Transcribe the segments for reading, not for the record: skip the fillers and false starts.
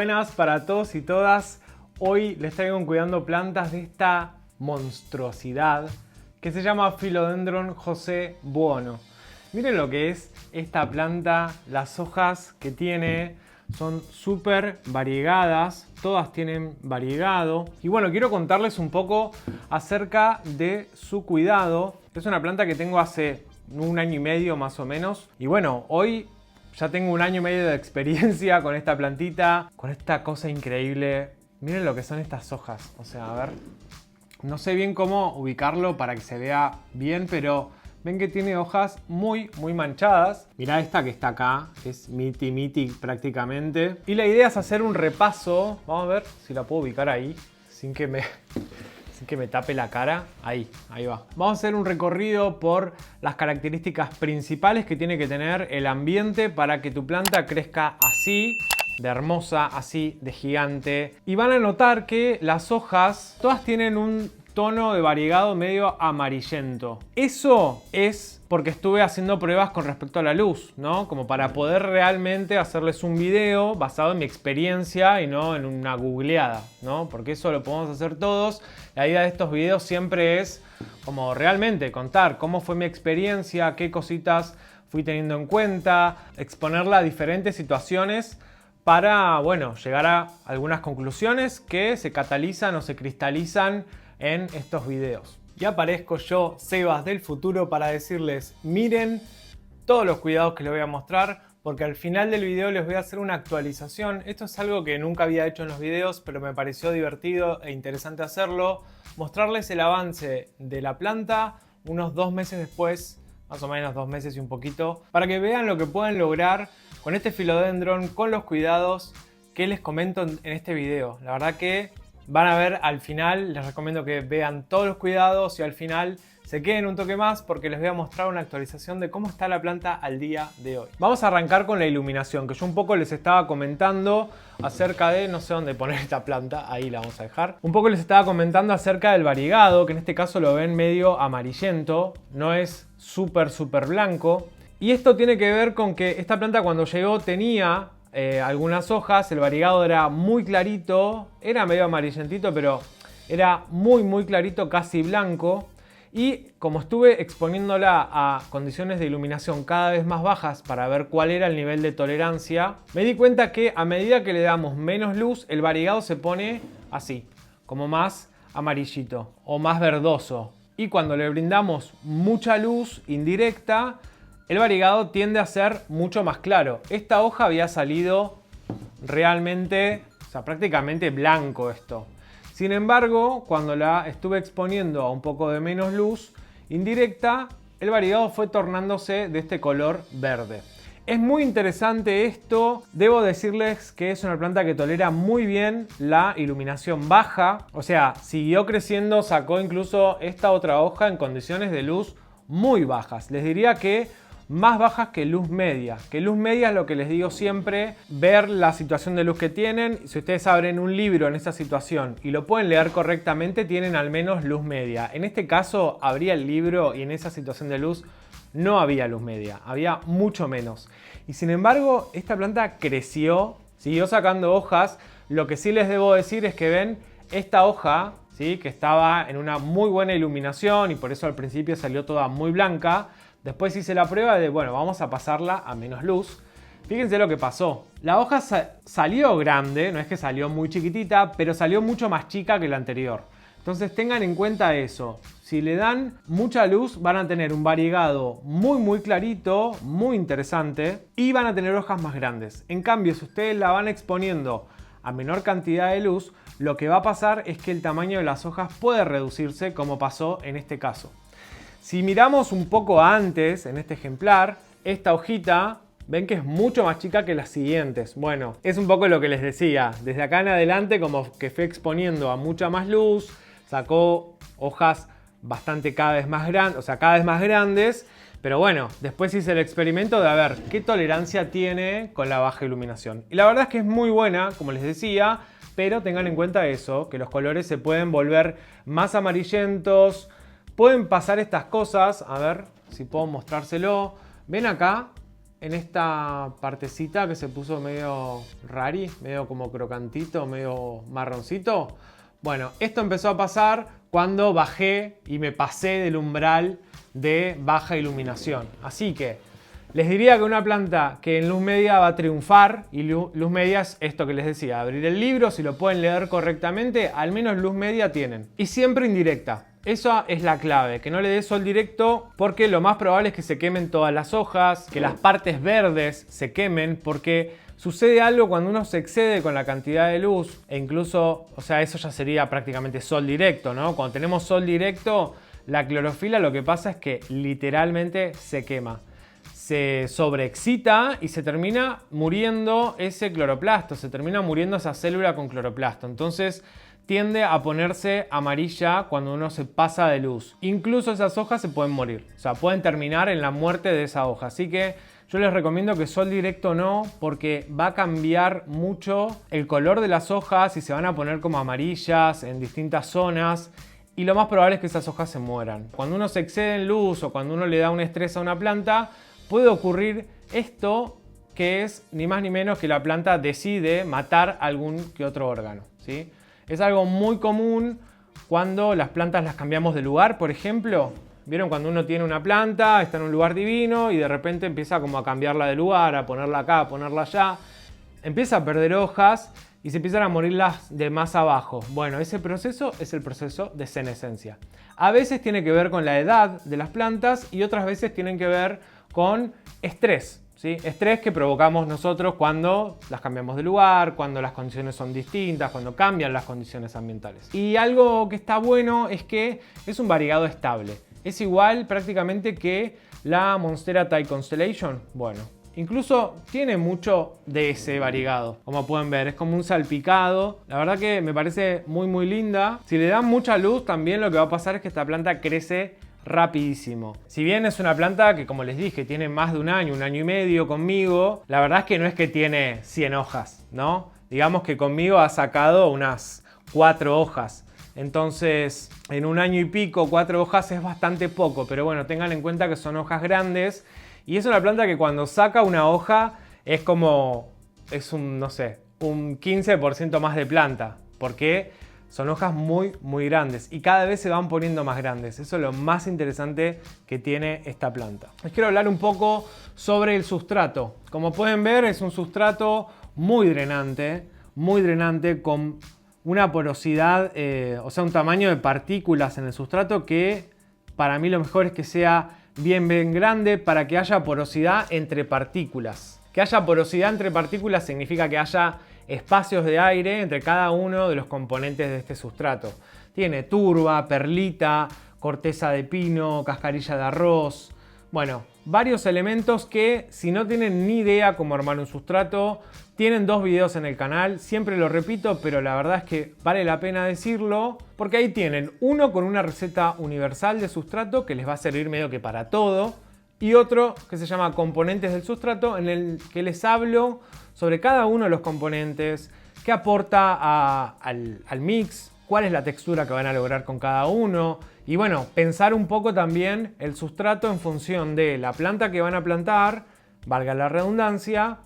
Buenas para todos y todas. Hoy les traigo Cuidando Plantas de esta monstruosidad que se llama Philodendron José Buono. Miren lo que es esta planta, las hojas que tiene son súper variegadas, todas tienen variegado. Y bueno, quiero contarles un poco acerca de su cuidado. Es una planta que tengo hace un año y medio más o menos. Y bueno, hoy ya tengo un año y medio de experiencia con esta plantita, con esta cosa increíble. Miren lo que son estas hojas. O sea, a ver, no sé bien cómo ubicarlo para que se vea bien, pero ven que tiene hojas muy manchadas. Mirá esta que está acá, es miti prácticamente. Y la idea es hacer un repaso. Vamos a ver si la puedo ubicar ahí, sin que me tape la cara. Ahí va. Vamos a hacer un recorrido por las características principales que tiene que tener el ambiente para que tu planta crezca así de hermosa, así de gigante. Y van a notar que las hojas todas tienen un tono de variegado medio amarillento. Eso es porque estuve haciendo pruebas con respecto a la luz, ¿no? Como para poder realmente hacerles un video basado en mi experiencia y no en una googleada, ¿no? Porque eso lo podemos hacer todos. La idea de estos videos siempre es como realmente contar cómo fue mi experiencia, qué cositas fui teniendo en cuenta, exponerla a diferentes situaciones para, bueno, llegar a algunas conclusiones que se catalizan o se cristalizan en estos videos. Y aparezco yo, Sebas del futuro, para decirles, miren todos los cuidados que les voy a mostrar, porque al final del video les voy a hacer una actualización. Esto es algo que nunca había hecho en los videos, pero me pareció divertido e interesante hacerlo. Mostrarles el avance de la planta unos 2 meses después, más o menos 2 meses y un poquito, para que vean lo que pueden lograr con este Philodendron, con los cuidados que les comento en este video. La verdad que van a ver al final, les recomiendo que vean todos los cuidados y al final se queden un toque más porque les voy a mostrar una actualización de cómo está la planta al día de hoy. Vamos a arrancar con la iluminación, que yo un poco les estaba comentando acerca de, no sé dónde poner esta planta, ahí la vamos a dejar. Un poco les estaba comentando acerca del variegado, que en este caso lo ven medio amarillento, no es súper blanco. Y esto tiene que ver con que esta planta cuando llegó tenía algunas hojas, el variegado era muy clarito, era medio amarillentito, pero era muy clarito, casi blanco. Y como estuve exponiéndola a condiciones de iluminación cada vez más bajas para ver cuál era el nivel de tolerancia, me di cuenta que a medida que le damos menos luz, el variegado se pone así, como más amarillito o más verdoso. Y cuando le brindamos mucha luz indirecta, el variegado tiende a ser mucho más claro. Esta hoja había salido realmente, o sea, prácticamente blanco esto. Sin embargo, cuando la estuve exponiendo a un poco de menos luz indirecta, el variegado fue tornándose de este color verde. Es muy interesante esto. Debo decirles que es una planta que tolera muy bien la iluminación baja. O sea, siguió creciendo, sacó incluso esta otra hoja en condiciones de luz muy bajas. Les diría que más bajas que luz media. Que luz media es lo que les digo siempre, ver la situación de luz que tienen. Si ustedes abren un libro en esa situación y lo pueden leer correctamente, tienen al menos luz media. En este caso, abría el libro y en esa situación de luz no había luz media, había mucho menos. Y sin embargo, esta planta creció, siguió sacando hojas. Lo que sí les debo decir es que ven esta hoja, ¿sí?, que estaba en una muy buena iluminación y por eso al principio salió toda muy blanca. Después hice la prueba de, bueno, vamos a pasarla a menos luz. Fíjense lo que pasó. La hoja salió grande, no es que salió muy chiquitita, pero salió mucho más chica que la anterior. Entonces tengan en cuenta eso. Si le dan mucha luz, van a tener un variegado muy clarito, muy interesante, y van a tener hojas más grandes. En cambio, si ustedes la van exponiendo a menor cantidad de luz, lo que va a pasar es que el tamaño de las hojas puede reducirse, como pasó en este caso. Si miramos un poco antes, en este ejemplar, esta hojita, ven que es mucho más chica que las siguientes. Bueno, es un poco lo que les decía. Desde acá en adelante, como que fue exponiendo a mucha más luz, sacó hojas bastante cada vez más grandes, o sea, cada vez más grandes. Pero bueno, después hice el experimento de a ver qué tolerancia tiene con la baja iluminación. Y la verdad es que es muy buena, como les decía, pero tengan en cuenta eso, que los colores se pueden volver más amarillentos. Pueden pasar estas cosas, a ver si puedo mostrárselo. Ven acá, en esta partecita que se puso medio rari, medio como crocantito, medio marroncito. Bueno, esto empezó a pasar cuando bajé y me pasé del umbral de baja iluminación. Así que les diría que una planta que en luz media va a triunfar, y luz media es esto que les decía, abrir el libro, si lo pueden leer correctamente, al menos luz media tienen. Y siempre indirecta. Esa es la clave, que no le dé sol directo porque lo más probable es que se quemen todas las hojas, que las partes verdes se quemen porque sucede algo cuando uno se excede con la cantidad de luz e incluso, o sea, eso ya sería prácticamente sol directo, ¿no? Cuando tenemos sol directo, la clorofila lo que pasa es que literalmente se quema. Se sobreexcita y se termina muriendo ese cloroplasto, se termina muriendo esa célula con cloroplasto. Entonces tiende a ponerse amarilla cuando uno se pasa de luz. Incluso esas hojas se pueden morir, o sea, pueden terminar en la muerte de esa hoja. Así que yo les recomiendo que sol directo no, porque va a cambiar mucho el color de las hojas y se van a poner como amarillas en distintas zonas. Y lo más probable es que esas hojas se mueran. Cuando uno se excede en luz o cuando uno le da un estrés a una planta, puede ocurrir esto, que es ni más ni menos que la planta decide matar algún que otro órgano, ¿sí? Es algo muy común cuando las plantas las cambiamos de lugar, por ejemplo. ¿Vieron cuando uno tiene una planta, está en un lugar divino y de repente empieza como a cambiarla de lugar, a ponerla acá, a ponerla allá? Empieza a perder hojas y se empiezan a morir las de más abajo. Bueno, ese proceso es el proceso de senescencia. A veces tiene que ver con la edad de las plantas y otras veces tienen que ver con estrés. ¿Sí? Estrés que provocamos nosotros cuando las cambiamos de lugar, cuando las condiciones son distintas, cuando cambian las condiciones ambientales. Y algo que está bueno es que es un variegado estable. Es igual prácticamente que la Monstera Thai Constellation. Bueno, incluso tiene mucho de ese variegado. Como pueden ver, es como un salpicado. La verdad que me parece muy linda. Si le dan mucha luz, también lo que va a pasar es que esta planta crece rapidísimo. Si bien es una planta que, como les dije, tiene más de un año y medio conmigo, la verdad es que no es que tiene 100 hojas, ¿no? Digamos que conmigo ha sacado unas 4 hojas. Entonces, en un año y pico, 4 hojas es bastante poco, pero bueno, tengan en cuenta que son hojas grandes y es una planta que cuando saca una hoja es como, no sé, un 15% más de planta, porque son hojas muy grandes y cada vez se van poniendo más grandes. Eso es lo más interesante que tiene esta planta. Les quiero hablar un poco sobre el sustrato. Como pueden ver, es un sustrato muy drenante con una porosidad, o sea, un tamaño de partículas en el sustrato que para mí lo mejor es que sea bien grande para que haya porosidad entre partículas. Que haya porosidad entre partículas significa que haya espacios de aire entre cada uno de los componentes de este sustrato. Tiene turba, perlita, corteza de pino, cascarilla de arroz. Bueno, varios elementos que si no tienen ni idea cómo armar un sustrato, tienen 2 videos en el canal, siempre lo repito, pero la verdad es que vale la pena decirlo, porque ahí tienen uno con una receta universal de sustrato que les va a servir medio que para todo, y otro que se llama Componentes del sustrato, en el que les hablo sobre cada uno de los componentes, qué aporta al mix, cuál es la textura que van a lograr con cada uno, y bueno, pensar un poco también el sustrato en función de la planta que van a plantar, valga la redundancia,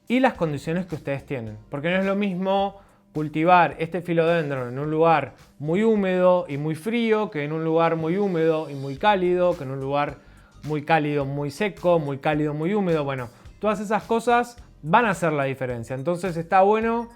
y las condiciones que ustedes tienen. Porque no es lo mismo cultivar este Philodendron en un lugar muy húmedo y muy frío, que en un lugar muy húmedo y muy cálido, que en un lugar muy cálido, muy seco, muy cálido, muy húmedo. Bueno, todas esas cosas van a hacer la diferencia. Entonces está bueno,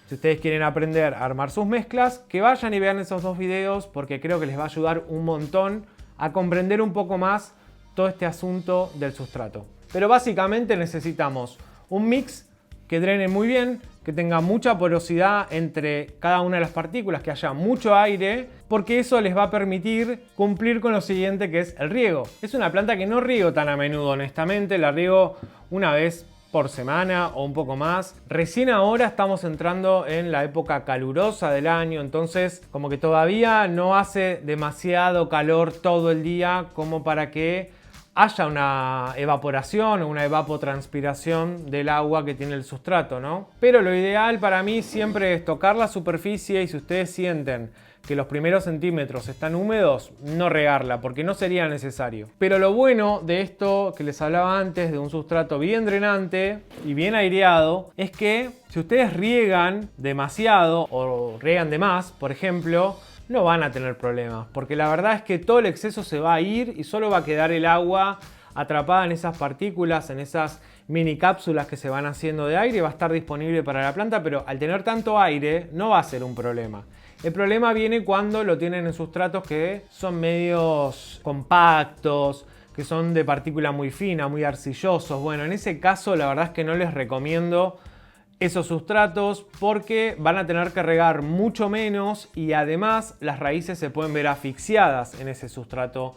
si ustedes quieren aprender a armar sus mezclas, que vayan y vean esos 2 videos, porque creo que les va a ayudar un montón a comprender un poco más todo este asunto del sustrato. Pero básicamente necesitamos un mix que drene muy bien, que tenga mucha porosidad entre cada una de las partículas, que haya mucho aire, porque eso les va a permitir cumplir con lo siguiente, que es el riego. Es una planta que no riego tan a menudo, honestamente, la riego una vez por semana o un poco más. Recién ahora estamos entrando en la época calurosa del año, entonces como que todavía no hace demasiado calor todo el día como para que haya una evaporación o una evapotranspiración del agua que tiene el sustrato, ¿no? Pero lo ideal para mí siempre es tocar la superficie y si ustedes sienten que los primeros centímetros están húmedos, no regarla, porque no sería necesario. Pero lo bueno de esto que les hablaba antes, de un sustrato bien drenante y bien aireado, es que si ustedes riegan demasiado o riegan de más, por ejemplo, no van a tener problemas, porque la verdad es que todo el exceso se va a ir y solo va a quedar el agua atrapada en esas partículas, en esas mini cápsulas que se van haciendo de aire, va a estar disponible para la planta, pero al tener tanto aire no va a ser un problema. El problema viene cuando lo tienen en sustratos que son medios compactos, que son de partícula muy fina, muy arcillosos. Bueno, en ese caso la verdad es que no les recomiendo esos sustratos porque van a tener que regar mucho menos y además las raíces se pueden ver asfixiadas en ese sustrato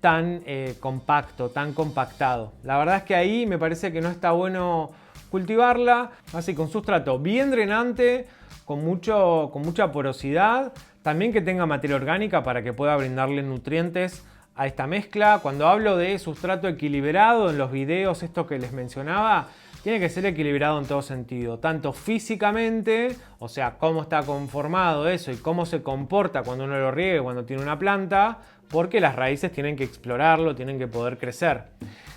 tan compacto, tan compactado. La verdad es que ahí me parece que no está bueno cultivarla. Así que un sustrato bien drenante, con mucha porosidad, también que tenga materia orgánica para que pueda brindarle nutrientes a esta mezcla. Cuando hablo de sustrato equilibrado en los videos, esto que les mencionaba, tiene que ser equilibrado en todo sentido, tanto físicamente, o sea, cómo está conformado eso y cómo se comporta cuando uno lo riegue, cuando tiene una planta, porque las raíces tienen que explorarlo, tienen que poder crecer.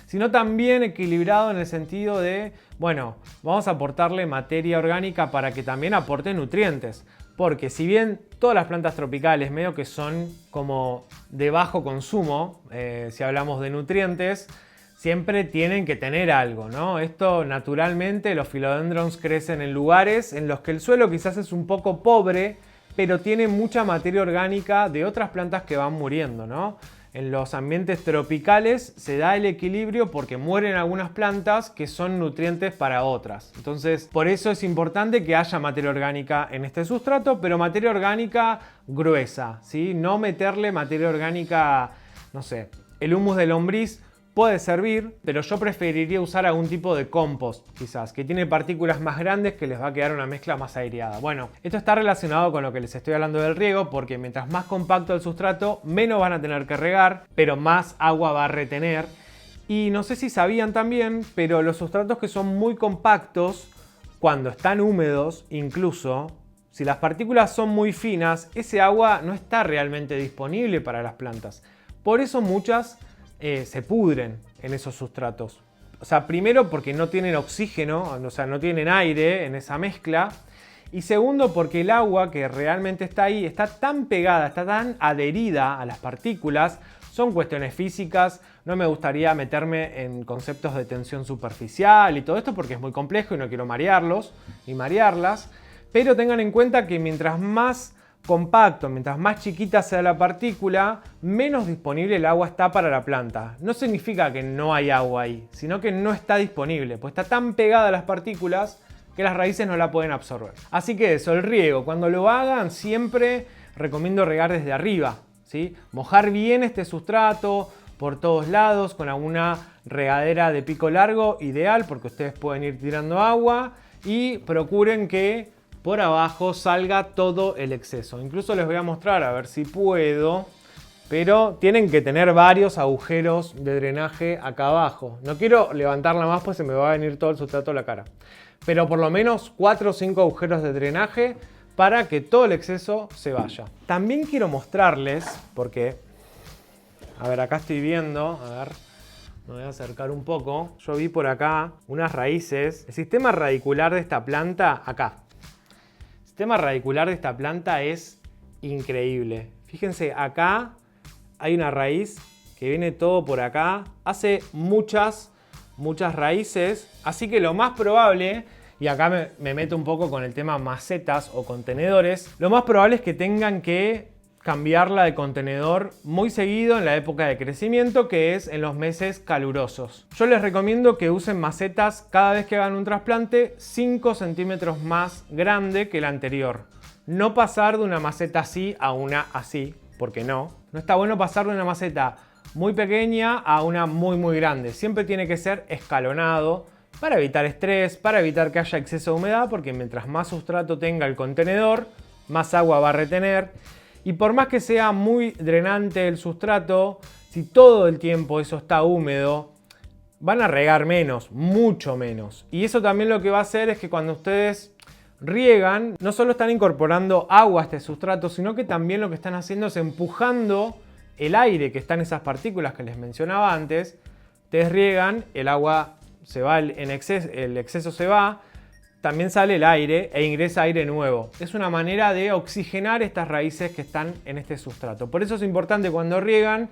Sino también equilibrado en el sentido de, bueno, vamos a aportarle materia orgánica para que también aporte nutrientes. Porque si bien todas las plantas tropicales medio que son como de bajo consumo, si hablamos de nutrientes, siempre tienen que tener algo, ¿no? Esto naturalmente, los philodendrons crecen en lugares en los que el suelo quizás es un poco pobre, pero tiene mucha materia orgánica de otras plantas que van muriendo, ¿no? En los ambientes tropicales se da el equilibrio porque mueren algunas plantas que son nutrientes para otras. Entonces, por eso es importante que haya materia orgánica en este sustrato, pero materia orgánica gruesa, ¿sí? No meterle materia orgánica, no sé, el humus de lombriz puede servir, pero yo preferiría usar algún tipo de compost, quizás, que tiene partículas más grandes que les va a quedar una mezcla más aireada. Bueno, esto está relacionado con lo que les estoy hablando del riego, porque mientras más compacto el sustrato, menos van a tener que regar, pero más agua va a retener. Y no sé si sabían también, pero los sustratos que son muy compactos, cuando están húmedos, incluso, si las partículas son muy finas, ese agua no está realmente disponible para las plantas. Por eso muchas se pudren en esos sustratos. O sea, primero porque no tienen oxígeno, o sea, no tienen aire en esa mezcla. Y segundo porque el agua que realmente está ahí está tan pegada, está tan adherida a las partículas. Son cuestiones físicas, no me gustaría meterme en conceptos de tensión superficial y todo esto porque es muy complejo y no quiero marearlos ni marearlas. Pero tengan en cuenta que mientras más compacto, mientras más chiquita sea la partícula, menos disponible el agua está para la planta. No significa que no hay agua ahí, sino que no está disponible, pues está tan pegada a las partículas que las raíces no la pueden absorber. Así que eso, el riego, cuando lo hagan, siempre recomiendo regar desde arriba, ¿sí? Mojar bien este sustrato por todos lados con alguna regadera de pico largo, ideal, porque ustedes pueden ir tirando agua y procuren que por abajo salga todo el exceso. Incluso les voy a mostrar a ver si puedo, pero tienen que tener varios agujeros de drenaje acá abajo. No quiero levantarla más pues se me va a venir todo el sustrato a la cara. Pero por lo menos 4 o 5 agujeros de drenaje para que todo el exceso se vaya. También quiero mostrarles, porque, a ver, acá estoy viendo, a ver, me voy a acercar un poco. Yo vi por acá unas raíces. El sistema radicular de esta planta, acá. El sistema radicular de esta planta es increíble. Fíjense, acá hay una raíz que viene todo por acá. Hace muchas raíces. Así que lo más probable, y acá me meto un poco con el tema macetas o contenedores, lo más probable es que tengan que cambiarla de contenedor muy seguido en la época de crecimiento, que es en los meses calurosos. Yo les recomiendo que usen macetas cada vez que hagan un trasplante 5 centímetros más grande que la anterior. No pasar de una maceta así a una así, porque no. No está bueno pasar de una maceta muy pequeña a una muy grande. Siempre tiene que ser escalonado para evitar estrés, para evitar que haya exceso de humedad, porque mientras más sustrato tenga el contenedor, más agua va a retener. Y por más que sea muy drenante el sustrato, si todo el tiempo eso está húmedo, van a regar menos, mucho menos. Y eso también lo que va a hacer es que cuando ustedes riegan, no solo están incorporando agua a este sustrato, sino que también lo que están haciendo es empujando el aire que está en esas partículas que les mencionaba antes. Ustedes riegan, el agua se va el exceso se va, también sale el aire e ingresa aire nuevo. Es una manera de oxigenar estas raíces que están en este sustrato. Por eso es importante cuando riegan,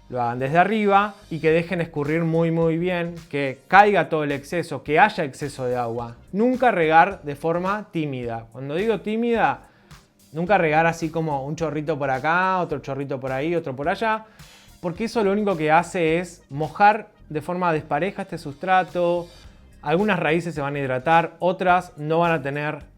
lo hagan desde arriba y que dejen escurrir muy bien, que caiga todo el exceso, que haya exceso de agua. Nunca regar de forma tímida. Cuando digo tímida, nunca regar así como un chorrito por acá, otro chorrito por ahí, otro por allá, porque eso lo único que hace es mojar de forma despareja este sustrato. Algunas raíces se van a hidratar, otras no van a tener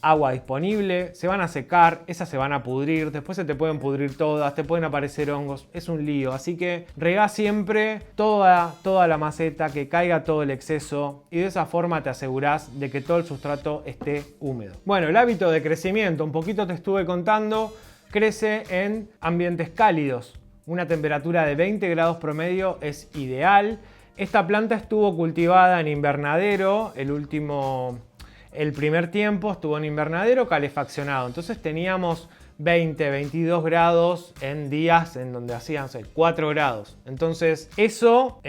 agua disponible, se van a secar, esas se van a pudrir, después se te pueden pudrir todas, te pueden aparecer hongos, es un lío. Así que regá siempre toda la maceta, que caiga todo el exceso y de esa forma te asegurás de que todo el sustrato esté húmedo. Bueno, el hábito de crecimiento, un poquito te estuve contando, crece en ambientes cálidos. Una temperatura de 20 grados promedio es ideal. Esta planta estuvo cultivada en invernadero, el primer tiempo estuvo en invernadero calefaccionado. Entonces teníamos 20, 22 grados en días en donde hacían 4 grados. Entonces eso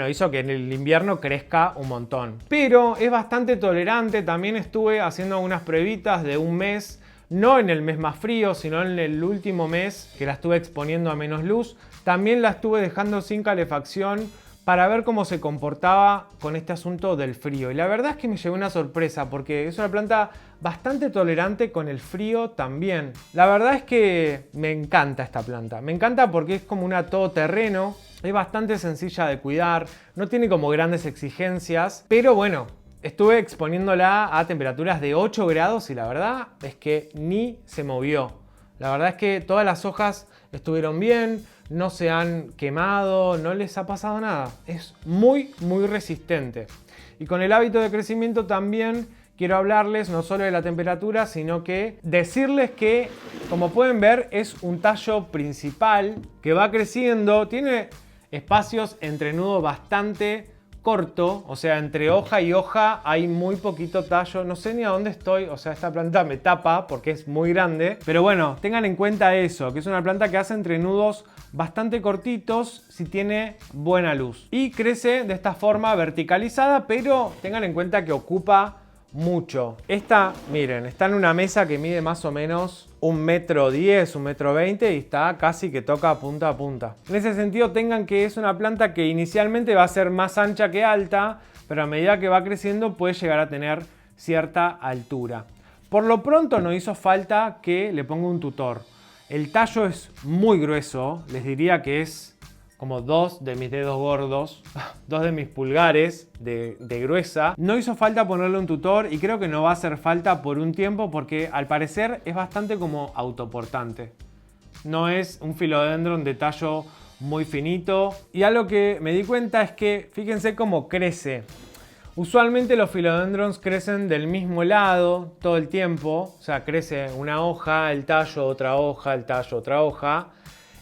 hizo que en el invierno crezca un montón. Pero es bastante tolerante. También estuve haciendo algunas pruebitas de un mes. No en el mes más frío, sino en el último mes que la estuve exponiendo a menos luz. También la estuve dejando sin calefacción para ver cómo se comportaba con este asunto del frío. Y la verdad es que me llevé una sorpresa porque es una planta bastante tolerante con el frío también. La verdad es que me encanta esta planta. Me encanta porque es como una todoterreno. Es bastante sencilla de cuidar. No tiene como grandes exigencias. Pero bueno, estuve exponiéndola a temperaturas de 8 grados y la verdad es que ni se movió. La verdad es que todas las hojas estuvieron bien, no se han quemado, no les ha pasado nada. Es muy resistente. Y con el hábito de crecimiento también quiero hablarles no solo de la temperatura, sino que decirles que, como pueden ver, es un tallo principal que va creciendo, tiene espacios entre nudo bastante corto, o sea, entre hoja y hoja hay muy poquito tallo. No sé ni a dónde estoy, o sea, esta planta me tapa porque es muy grande. Pero bueno, tengan en cuenta eso, que es una planta que hace entrenudos bastante cortitos si tiene buena luz. Y crece de esta forma verticalizada, pero tengan en cuenta que ocupa mucho. Esta, miren, está en una mesa que mide más o menos 1,10 metros, 1,20 metros y está casi que toca punta a punta. En ese sentido tengan que es una planta que inicialmente va a ser más ancha que alta, pero a medida que va creciendo puede llegar a tener cierta altura. Por lo pronto no hizo falta que le ponga un tutor. El tallo es muy grueso, les diría que es como 2 de mis dedos gordos, 2 de mis pulgares de gruesa. No hizo falta ponerle un tutor y creo que no va a hacer falta por un tiempo porque al parecer es bastante como autoportante. No es un philodendron de tallo muy finito. Y algo que me di cuenta es que fíjense cómo crece. Usualmente los philodendrons crecen del mismo lado todo el tiempo. O sea, crece una hoja, el tallo, otra hoja, el tallo, otra hoja.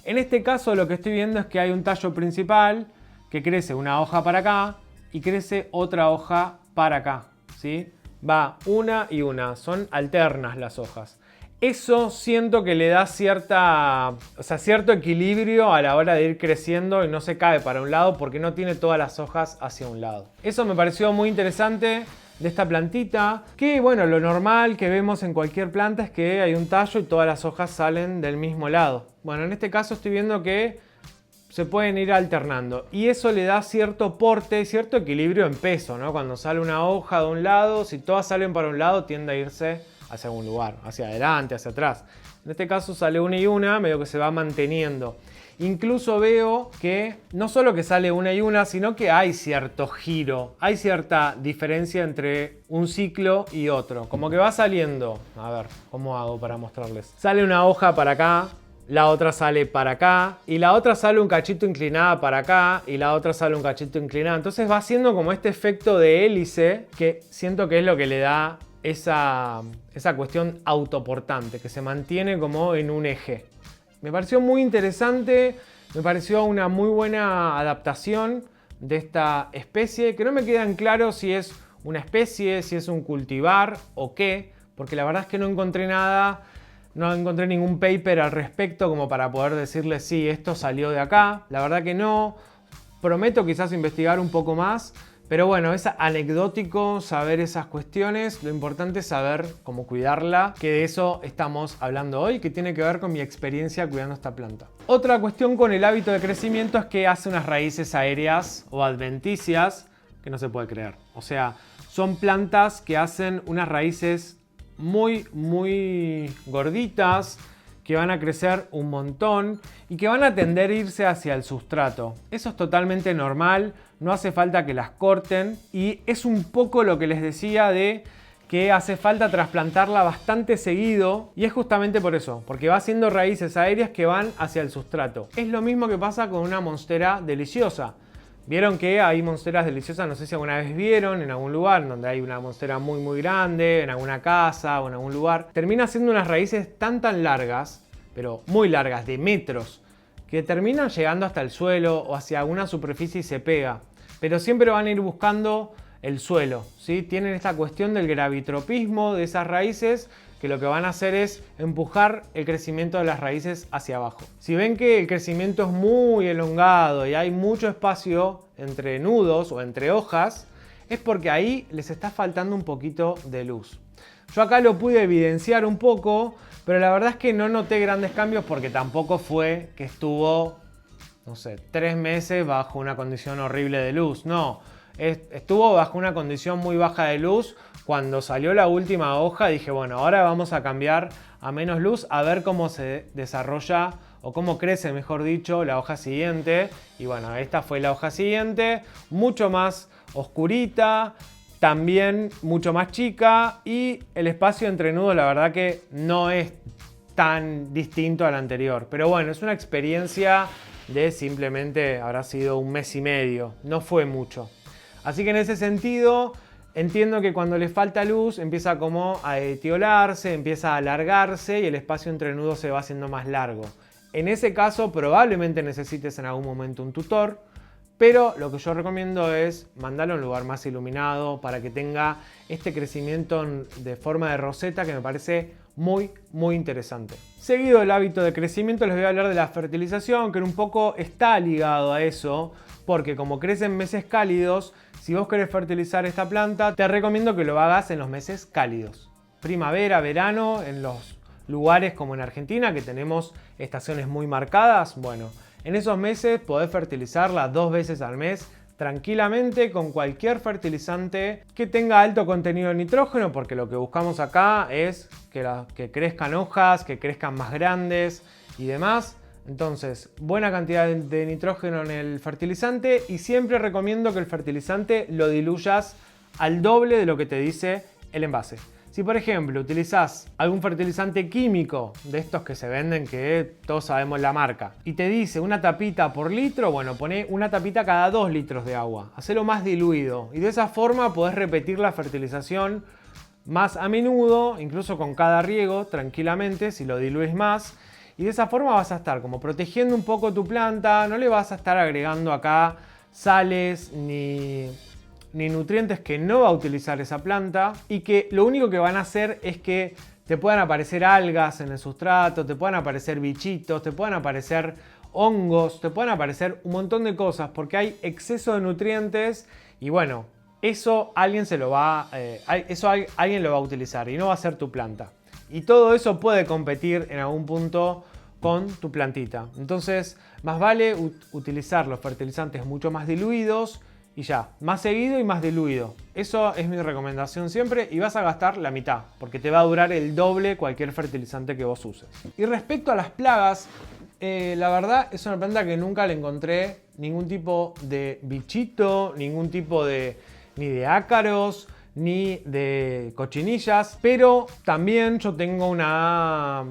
En este caso lo que estoy viendo es que hay un tallo principal que crece una hoja para acá y crece otra hoja para acá, ¿sí? Va una y una, son alternas las hojas. Eso siento que le da cierto equilibrio a la hora de ir creciendo y no se cae para un lado porque no tiene todas las hojas hacia un lado. Eso me pareció muy interesante de esta plantita, que bueno, lo normal que vemos en cualquier planta es que hay un tallo y todas las hojas salen del mismo lado. Bueno, en este caso estoy viendo que se pueden ir alternando y eso le da cierto porte, cierto equilibrio en peso, ¿no? Cuando sale una hoja de un lado, si todas salen para un lado tiende a irse hacia algún lugar, hacia adelante, hacia atrás. En este caso sale una y una, medio que se va manteniendo. Incluso veo que no solo que sale una y una, sino que hay cierto giro, hay cierta diferencia entre un ciclo y otro. Como que va saliendo, a ver, ¿cómo hago para mostrarles? Sale una hoja para acá, la otra sale para acá, y la otra sale un cachito inclinada para acá, y la otra sale un cachito inclinada. Entonces va haciendo como este efecto de hélice, que siento que es lo que le da esa cuestión autoportante, que se mantiene como en un eje. Me pareció muy interesante, me pareció una muy buena adaptación de esta especie, que no me queda en claro si es una especie, si es un cultivar o qué, porque la verdad es que no encontré nada, no encontré ningún paper al respecto como para poder decirle sí, esto salió de acá. La verdad que no. Prometo quizás investigar un poco más, pero bueno, es anecdótico saber esas cuestiones. Lo importante es saber cómo cuidarla, que de eso estamos hablando hoy, que tiene que ver con mi experiencia cuidando esta planta. Otra cuestión con el hábito de crecimiento es que hace unas raíces aéreas o adventicias que no se puede creer. O sea, son plantas que hacen unas raíces muy gorditas, que van a crecer un montón y que van a tender a irse hacia el sustrato. Eso es totalmente normal, no hace falta que las corten y es un poco lo que les decía de que hace falta trasplantarla bastante seguido y es justamente por eso, porque va haciendo raíces aéreas que van hacia el sustrato. Es lo mismo que pasa con una monstera deliciosa. Vieron que hay monsteras deliciosas, no sé si alguna vez vieron en algún lugar donde hay una monstera muy grande, en alguna casa o en algún lugar. Termina siendo unas raíces tan largas, pero muy largas, de metros, que terminan llegando hasta el suelo o hacia alguna superficie y se pega. Pero siempre van a ir buscando el suelo, ¿sí? Tienen esta cuestión del gravitropismo de esas raíces, que lo que van a hacer es empujar el crecimiento de las raíces hacia abajo. Si ven que el crecimiento es muy elongado y hay mucho espacio entre nudos o entre hojas, es porque ahí les está faltando un poquito de luz. Yo acá lo pude evidenciar un poco, pero la verdad es que no noté grandes cambios porque tampoco fue que estuvo, no sé, 3 meses bajo una condición horrible de luz. No, estuvo bajo una condición muy baja de luz. Cuando salió la última hoja dije, bueno, ahora vamos a cambiar a menos luz a ver cómo se desarrolla o cómo crece, mejor dicho, la hoja siguiente. Y bueno, esta fue la hoja siguiente, mucho más oscurita, también mucho más chica y el espacio entre nudos la verdad que no es tan distinto al anterior. Pero bueno, es una experiencia de simplemente habrá sido 1 mes y medio, no fue mucho. Así que en ese sentido entiendo que cuando le falta luz empieza como a etiolarse, empieza a alargarse y el espacio entre nudos se va haciendo más largo. En ese caso probablemente necesites en algún momento un tutor, pero lo que yo recomiendo es mandarlo a un lugar más iluminado para que tenga este crecimiento de forma de roseta que me parece muy interesante. Seguido el hábito de crecimiento les voy a hablar de la fertilización, que un poco está ligado a eso, porque como crece en meses cálidos, si vos querés fertilizar esta planta, te recomiendo que lo hagas en los meses cálidos. Primavera, verano, en los lugares como en Argentina, que tenemos estaciones muy marcadas, bueno, en esos meses podés fertilizarla 2 veces al mes tranquilamente con cualquier fertilizante que tenga alto contenido de nitrógeno, porque lo que buscamos acá es que crezcan hojas, que crezcan más grandes y demás. Entonces, buena cantidad de nitrógeno en el fertilizante y siempre recomiendo que el fertilizante lo diluyas al doble de lo que te dice el envase. Si por ejemplo utilizás algún fertilizante químico de estos que se venden, que todos sabemos la marca, y te dice una tapita por litro, bueno, poné una tapita cada 2 litros de agua, hacelo más diluido y de esa forma podés repetir la fertilización más a menudo, incluso con cada riego, tranquilamente, si lo diluís más. Y de esa forma vas a estar como protegiendo un poco tu planta, no le vas a estar agregando acá sales ni nutrientes que no va a utilizar esa planta y que lo único que van a hacer es que te puedan aparecer algas en el sustrato, te puedan aparecer bichitos, te puedan aparecer hongos, te puedan aparecer un montón de cosas porque hay exceso de nutrientes y bueno, eso alguien lo va a utilizar y no va a ser tu planta. Y todo eso puede competir en algún punto con tu plantita. Entonces, más vale utilizar los fertilizantes mucho más diluidos y ya, más seguido y más diluido. Eso es mi recomendación siempre y vas a gastar la mitad, porque te va a durar el doble cualquier fertilizante que vos uses. Y respecto a las plagas, la verdad es una planta que nunca le encontré ningún tipo de bichito, ningún tipo ni de ácaros, ni de cochinillas, pero también yo tengo una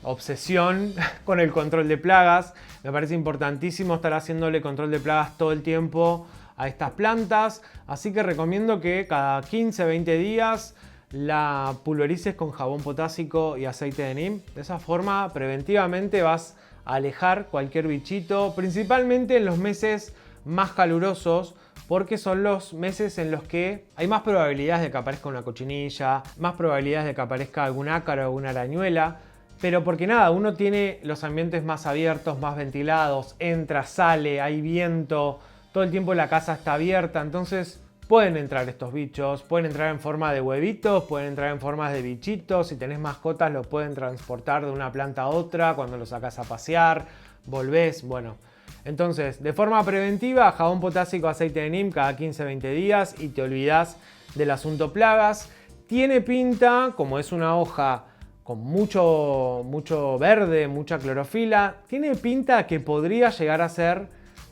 obsesión con el control de plagas. Me parece importantísimo estar haciéndole control de plagas todo el tiempo a estas plantas, así que recomiendo que cada 15-20 días la pulverices con jabón potásico y aceite de neem. De esa forma preventivamente vas a alejar cualquier bichito, principalmente en los meses más calurosos porque son los meses en los que hay más probabilidades de que aparezca una cochinilla, más probabilidades de que aparezca algún ácaro o alguna arañuela, pero porque nada, uno tiene los ambientes más abiertos, más ventilados, entra, sale, hay viento, todo el tiempo la casa está abierta, entonces pueden entrar estos bichos, pueden entrar en forma de huevitos, pueden entrar en formas de bichitos, si tenés mascotas los pueden transportar de una planta a otra, cuando los sacás a pasear, volvés, bueno. Entonces, de forma preventiva, jabón potásico, aceite de neem cada 15-20 días y te olvidás del asunto plagas. Tiene pinta, como es una hoja con mucho verde, mucha clorofila, tiene pinta que podría llegar a ser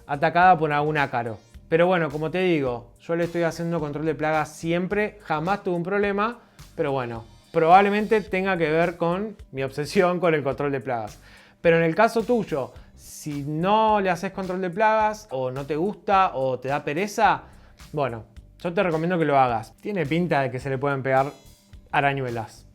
atacada por algún ácaro. Pero bueno, como te digo, yo le estoy haciendo control de plagas siempre, jamás tuve un problema, pero bueno, probablemente tenga que ver con mi obsesión con el control de plagas. Pero en el caso tuyo, si no le haces control de plagas, o no te gusta, o te da pereza, bueno, yo te recomiendo que lo hagas. Tiene pinta de que se le pueden pegar arañuelas.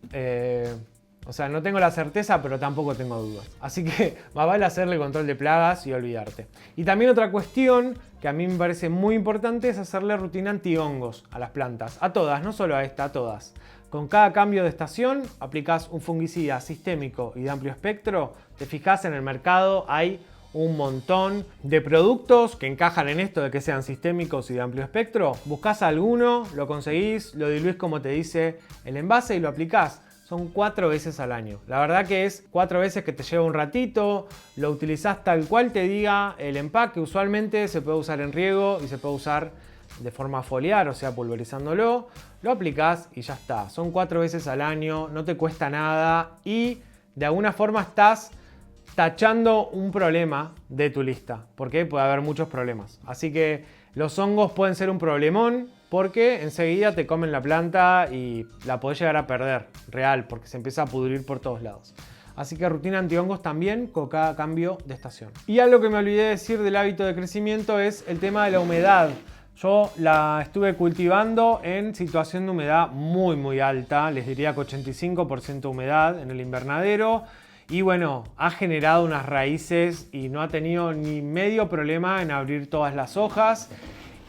O sea, no tengo la certeza, pero tampoco tengo dudas. Así que más vale hacerle control de plagas y olvidarte. Y también otra cuestión que a mí me parece muy importante es hacerle rutina antihongos a las plantas. A todas, no solo a esta, a todas. Con cada cambio de estación aplicás un fungicida sistémico y de amplio espectro. Te fijas en el mercado, hay un montón de productos que encajan en esto de que sean sistémicos y de amplio espectro. Buscás alguno, lo conseguís, lo diluís como te dice el envase y lo aplicás. Son 4 veces al año. La verdad que es 4 veces que te lleva un ratito, lo utilizás tal cual te diga el empaque. Usualmente se puede usar en riego y se puede usar de forma foliar, o sea, pulverizándolo. Lo aplicás y ya está. Son 4 veces al año, no te cuesta nada y de alguna forma estás tachando un problema de tu lista, porque puede haber muchos problemas. Así que los hongos pueden ser un problemón porque enseguida te comen la planta y la podés llegar a perder, real, porque se empieza a pudrir por todos lados. Así que rutina antihongos también con cada cambio de estación. Y algo que me olvidé de decir del hábito de crecimiento es el tema de la humedad. Yo la estuve cultivando en situación de humedad muy alta, les diría que 85% humedad en el invernadero. Y bueno, ha generado unas raíces y no ha tenido ni medio problema en abrir todas las hojas.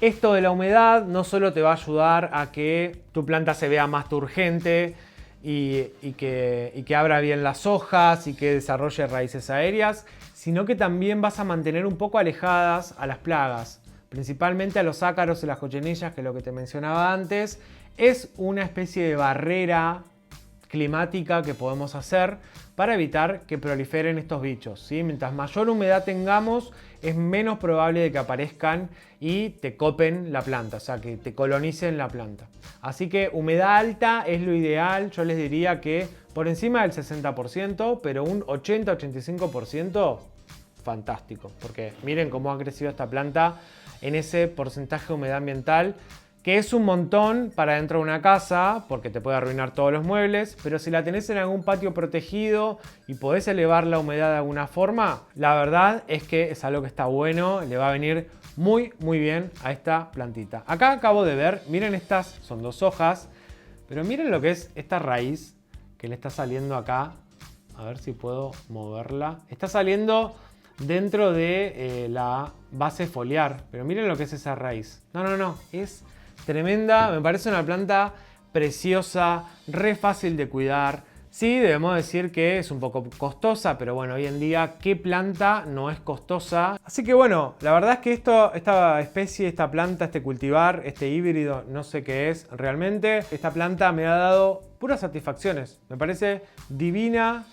Esto de la humedad no solo te va a ayudar a que tu planta se vea más turgente y que abra bien las hojas y que desarrolle raíces aéreas, sino que también vas a mantener un poco alejadas a las plagas, principalmente a los ácaros y las cochinillas, que es lo que te mencionaba antes. Es una especie de barrera climática que podemos hacer para evitar que proliferen estos bichos, ¿sí? Mientras mayor humedad tengamos, es menos probable de que aparezcan y te copen la planta, o sea, que te colonicen la planta. Así que humedad alta es lo ideal, yo les diría que por encima del 60%, pero un 80-85% fantástico, porque miren cómo ha crecido esta planta en ese porcentaje de humedad ambiental, que es un montón para dentro de una casa, porque te puede arruinar todos los muebles, pero si la tenés en algún patio protegido y podés elevar la humedad de alguna forma, la verdad es que es algo que está bueno, le va a venir muy bien a esta plantita. Acá acabo de ver, miren, estas son 2 hojas, pero miren lo que es esta raíz que le está saliendo acá. A ver si puedo moverla. Está saliendo dentro de la base foliar, pero miren lo que es esa raíz. No, es tremenda, me parece una planta preciosa, re fácil de cuidar. Sí, debemos decir que es un poco costosa, pero bueno, hoy en día, ¿qué planta no es costosa? Así que bueno, la verdad es que esta especie, esta planta, este cultivar, este híbrido, no sé qué es realmente. Esta planta me ha dado puras satisfacciones. Me parece divina,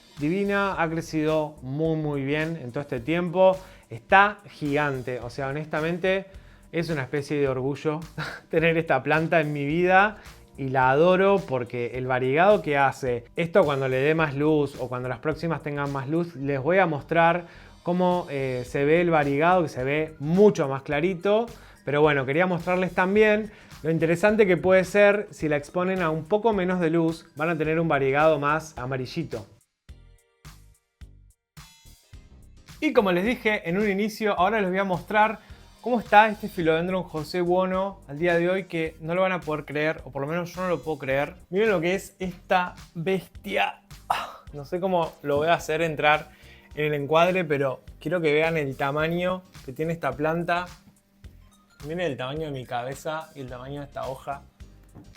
ha crecido muy bien en todo este tiempo. Está gigante, o sea, honestamente es una especie de orgullo tener esta planta en mi vida. Y la adoro porque el variegado que hace, esto cuando le dé más luz o cuando las próximas tengan más luz, les voy a mostrar cómo se ve el variegado, que se ve mucho más clarito. Pero bueno, quería mostrarles también lo interesante que puede ser si la exponen a un poco menos de luz, van a tener un variegado más amarillito. Y como les dije en un inicio, ahora les voy a mostrar cómo está este Philodendron José Buono al día de hoy, que no lo van a poder creer, o por lo menos yo no lo puedo creer. Miren lo que es esta bestia. No sé cómo lo voy a hacer entrar en el encuadre, pero quiero que vean el tamaño que tiene esta planta. Miren el tamaño de mi cabeza y el tamaño de esta hoja.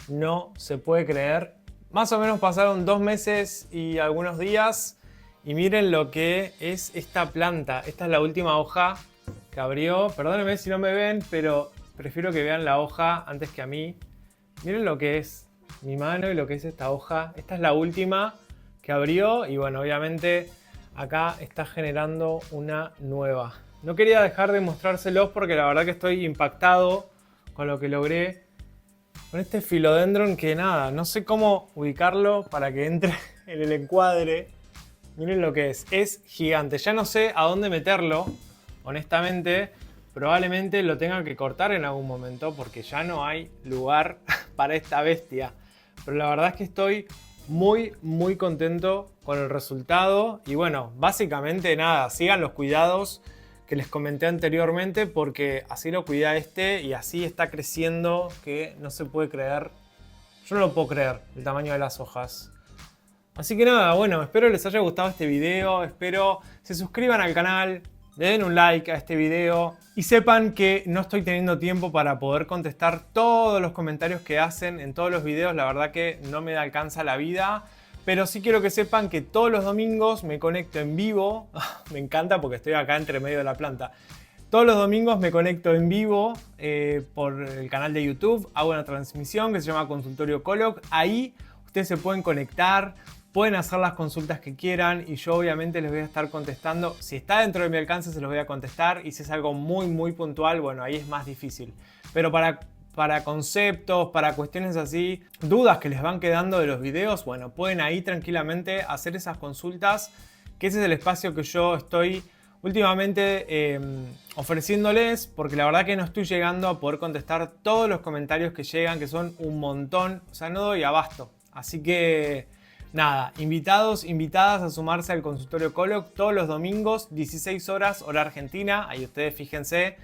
No se puede creer. Más o menos pasaron 2 meses y algunos días. Y miren lo que es esta planta. Esta es la última hoja que abrió. Perdónenme si no me ven, pero prefiero que vean la hoja antes que a mí. Miren lo que es mi mano y lo que es esta hoja. Esta es la última que abrió y bueno, obviamente acá está generando una nueva. No quería dejar de mostrárselos porque la verdad que estoy impactado con lo que logré con este Philodendron que nada, no sé cómo ubicarlo para que entre en el encuadre. Miren lo que es gigante. Ya no sé a dónde meterlo, honestamente. Probablemente lo tenga que cortar en algún momento porque ya no hay lugar para esta bestia. Pero la verdad es que estoy muy contento con el resultado. Y bueno, básicamente nada, sigan los cuidados que les comenté anteriormente porque así lo cuida este y así está creciendo que no se puede creer. Yo no lo puedo creer, el tamaño de las hojas. Así que nada, bueno, espero les haya gustado este video, espero se suscriban al canal, le den un like a este video y sepan que no estoy teniendo tiempo para poder contestar todos los comentarios que hacen en todos los videos, la verdad que no me alcanza la vida, pero sí quiero que sepan que todos los domingos me conecto en vivo, me encanta porque estoy acá entre medio de la planta. Todos los domingos me conecto en vivo por el canal de YouTube, hago una transmisión que se llama Consultorio Coloc, ahí ustedes se pueden conectar, pueden hacer las consultas que quieran y yo obviamente les voy a estar contestando. Si está dentro de mi alcance se los voy a contestar y si es algo muy puntual, bueno, ahí es más difícil. Pero para conceptos, para cuestiones así, dudas que les van quedando de los videos, bueno, pueden ahí tranquilamente hacer esas consultas, que ese es el espacio que yo estoy últimamente ofreciéndoles, porque la verdad que no estoy llegando a poder contestar todos los comentarios que llegan, que son un montón, o sea, no doy abasto. Así que nada, invitados, invitadas a sumarse al Consultorio Coloc todos los domingos, 16 horas, hora argentina. Ahí ustedes fíjense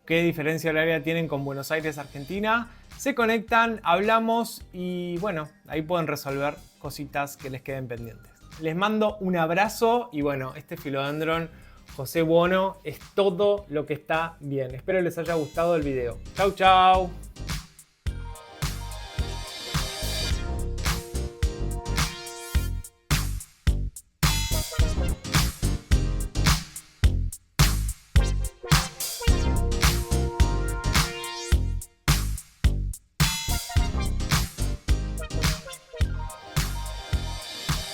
qué diferencia horaria tienen con Buenos Aires, Argentina. Se conectan, hablamos y bueno, ahí pueden resolver cositas que les queden pendientes. Les mando un abrazo y bueno, este Philodendron José Buono es todo lo que está bien. Espero les haya gustado el video. Chau, chau.